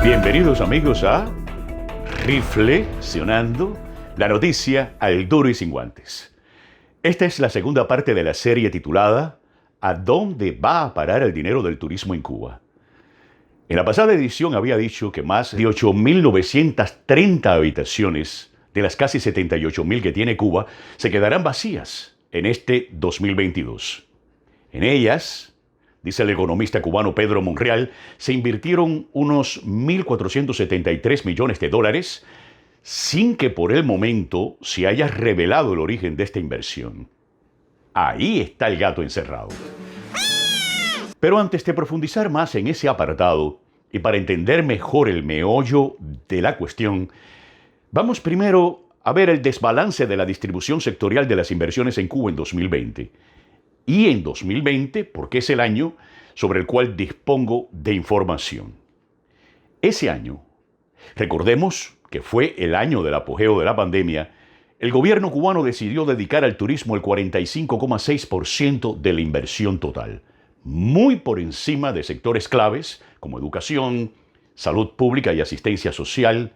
Bienvenidos amigos a Reflexionando, la noticia al duro y sin guantes. Esta es la segunda parte de la serie titulada ¿A dónde va a parar el dinero del turismo en Cuba? En la pasada edición había dicho que más de 8.930 habitaciones de las casi 78.000 que tiene Cuba se quedarán vacías en este 2022. En ellas, dice el economista cubano Pedro Monreal, se invirtieron unos 1.473 millones de dólares sin que por el momento se haya revelado el origen de esta inversión. Ahí está el gato encerrado. Pero antes de profundizar más en ese apartado y para entender mejor el meollo de la cuestión, vamos primero a ver el desbalance de la distribución sectorial de las inversiones en Cuba en 2020. Y en 2020, porque es el año sobre el cual dispongo de información. Ese año, recordemos que fue el año del apogeo de la pandemia, el gobierno cubano decidió dedicar al turismo el 45,6% de la inversión total, muy por encima de sectores claves como educación, salud pública y asistencia social,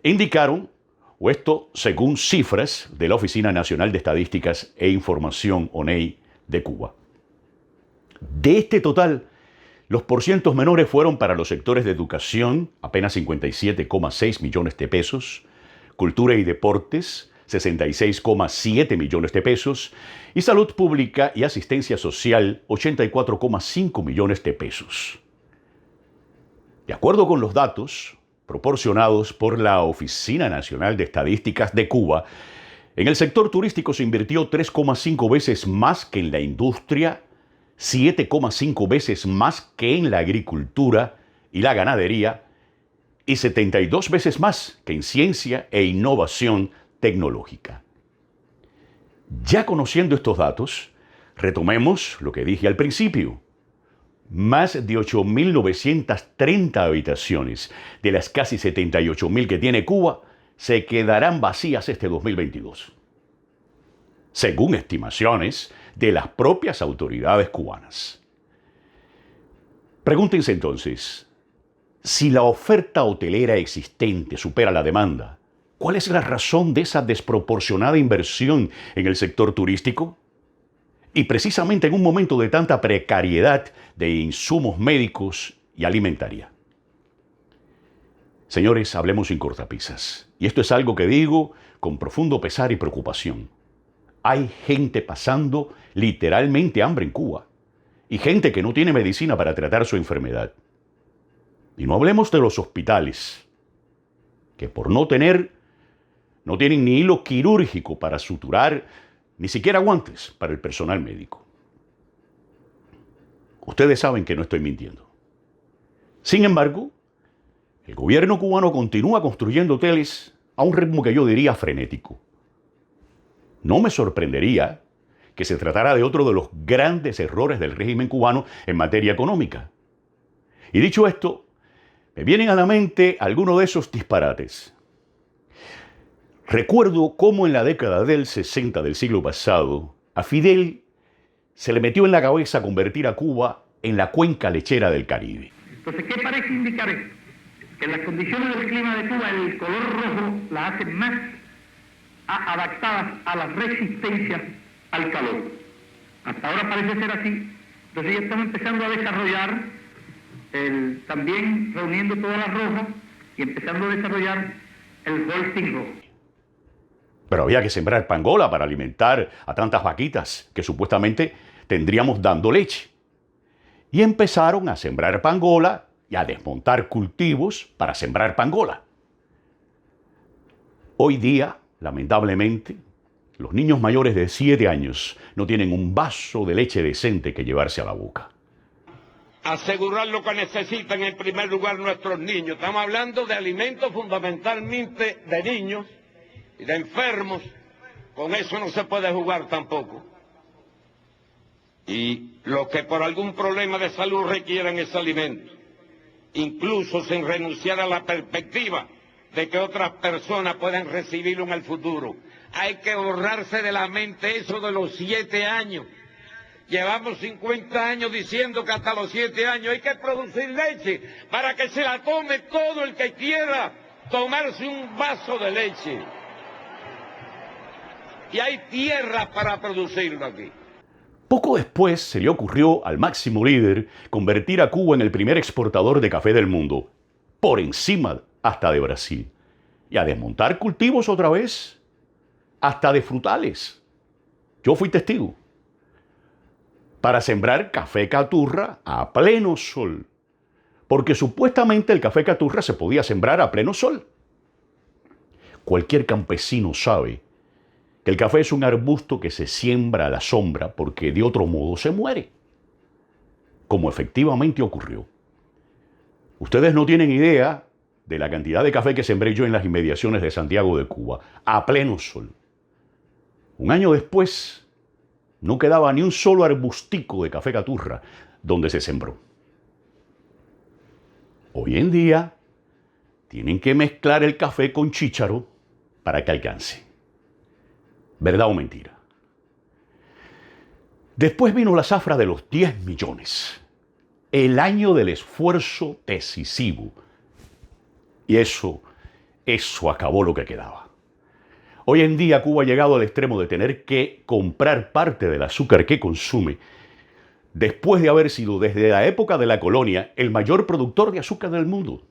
indicaron, o esto según cifras de la Oficina Nacional de Estadísticas e Información, ONEI, de Cuba. De este total, los porcientos menores fueron para los sectores de educación, apenas 57,6 millones de pesos, cultura y deportes, 66,7 millones de pesos, y salud pública y asistencia social, 84,5 millones de pesos. De acuerdo con los datos proporcionados por la Oficina Nacional de Estadísticas de Cuba, en el sector turístico se invirtió 3,5 veces más que en la industria, 7,5 veces más que en la agricultura y la ganadería, y 72 veces más que en ciencia e innovación tecnológica. Ya conociendo estos datos, retomemos lo que dije al principio. Más de 8.930 habitaciones de las casi 78.000 que tiene Cuba se quedarán vacías este 2022, según estimaciones de las propias autoridades cubanas. Pregúntense entonces, si la oferta hotelera existente supera la demanda, ¿cuál es la razón de esa desproporcionada inversión en el sector turístico? Y precisamente en un momento de tanta precariedad de insumos médicos y alimentaria. Señores, hablemos sin cortapisas. Y esto es algo que digo con profundo pesar y preocupación. Hay gente pasando literalmente hambre en Cuba. Y gente que no tiene medicina para tratar su enfermedad. Y no hablemos de los hospitales, que por no tienen ni hilo quirúrgico para suturar, ni siquiera guantes para el personal médico. Ustedes saben que no estoy mintiendo. Sin embargo, el gobierno cubano continúa construyendo hoteles a un ritmo que yo diría frenético. No me sorprendería que se tratara de otro de los grandes errores del régimen cubano en materia económica. Y dicho esto, me vienen a la mente algunos de esos disparates. Recuerdo cómo en la década del 60 del siglo pasado, a Fidel se le metió en la cabeza convertir a Cuba en la cuenca lechera del Caribe. Entonces, ¿qué parece indicar esto? Que las condiciones del clima de Cuba, el color rojo, las hacen más adaptadas a la resistencia al calor. Hasta ahora parece ser así. Entonces ya estamos empezando a desarrollar, también reuniendo todas las rojas y empezando a desarrollar el Holstein rojo. Pero había que sembrar pangola para alimentar a tantas vaquitas que supuestamente tendríamos dando leche. Y empezaron a sembrar pangola y a desmontar cultivos para sembrar pangola. Hoy día, lamentablemente, los niños mayores de 7 años no tienen un vaso de leche decente que llevarse a la boca. Asegurar lo que necesitan en primer lugar nuestros niños. Estamos hablando de alimentos fundamentalmente de niños y de enfermos. Con eso no se puede jugar tampoco. Y los que por algún problema de salud requieran ese alimento, incluso sin renunciar a la perspectiva de que otras personas puedan recibirlo en el futuro. Hay que borrarse de la mente eso de los 7 años. Llevamos 50 años diciendo que hasta los 7 años hay que producir leche para que se la tome todo el que quiera tomarse un vaso de leche. Y hay tierra para producirlo aquí. Poco después se le ocurrió al máximo líder convertir a Cuba en el primer exportador de café del mundo, por encima hasta de Brasil, y a desmontar cultivos otra vez, hasta de frutales. Yo fui testigo. Para sembrar café caturra a pleno sol, porque supuestamente el café caturra se podía sembrar a pleno sol. Cualquier campesino sabe que el café es un arbusto que se siembra a la sombra porque de otro modo se muere, como efectivamente ocurrió. Ustedes no tienen idea de la cantidad de café que sembré yo en las inmediaciones de Santiago de Cuba, a pleno sol. Un año después, no quedaba ni un solo arbustico de café caturra donde se sembró. Hoy en día, tienen que mezclar el café con chícharo para que alcance. ¿Verdad o mentira? Después vino la zafra de los 10 millones. El año del esfuerzo decisivo. Y eso acabó lo que quedaba. Hoy en día Cuba ha llegado al extremo de tener que comprar parte del azúcar que consume, después de haber sido desde la época de la colonia el mayor productor de azúcar del mundo.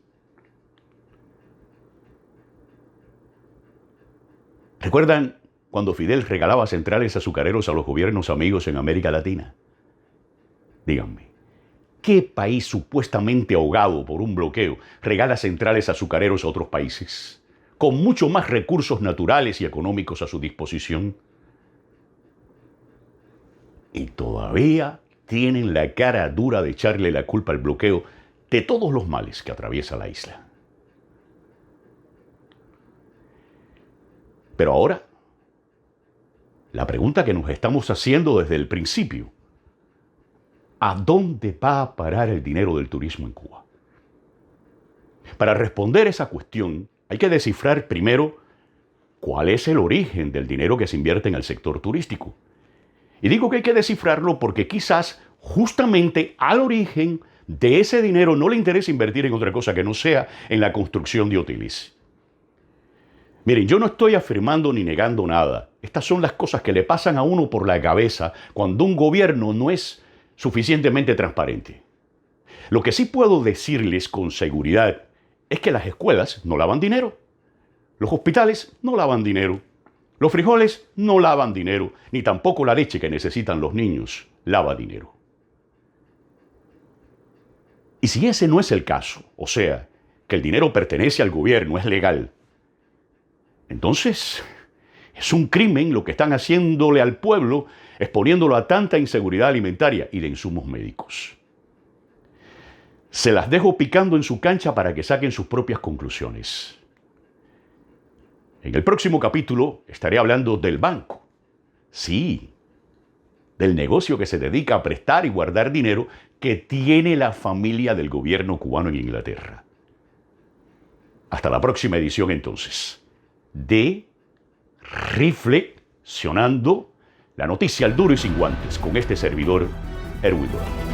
¿Recuerdan cuando Fidel regalaba centrales azucareros a los gobiernos amigos en América Latina? Díganme, ¿qué país supuestamente ahogado por un bloqueo regala centrales azucareros a otros países, con mucho más recursos naturales y económicos a su disposición? Y todavía tienen la cara dura de echarle la culpa al bloqueo de todos los males que atraviesa la isla. Pero ahora, la pregunta que nos estamos haciendo desde el principio: ¿a dónde va a parar el dinero del turismo en Cuba? Para responder esa cuestión, hay que descifrar primero cuál es el origen del dinero que se invierte en el sector turístico. Y digo que hay que descifrarlo porque quizás justamente al origen de ese dinero no le interesa invertir en otra cosa que no sea en la construcción de hoteles. Miren, yo no estoy afirmando ni negando nada. Estas son las cosas que le pasan a uno por la cabeza cuando un gobierno no es suficientemente transparente. Lo que sí puedo decirles con seguridad es que las escuelas no lavan dinero, los hospitales no lavan dinero, los frijoles no lavan dinero, ni tampoco la leche que necesitan los niños lava dinero. Y si ese no es el caso, o sea, que el dinero pertenece al gobierno, es legal, entonces es un crimen lo que están haciéndole al pueblo, exponiéndolo a tanta inseguridad alimentaria y de insumos médicos. Se las dejo picando en su cancha para que saquen sus propias conclusiones. En el próximo capítulo estaré hablando del banco. Sí, del negocio que se dedica a prestar y guardar dinero que tiene la familia del gobierno cubano en Inglaterra. Hasta la próxima edición entonces de Reflexionando, la noticia al duro y sin guantes, con este servidor, Erwin Dorado.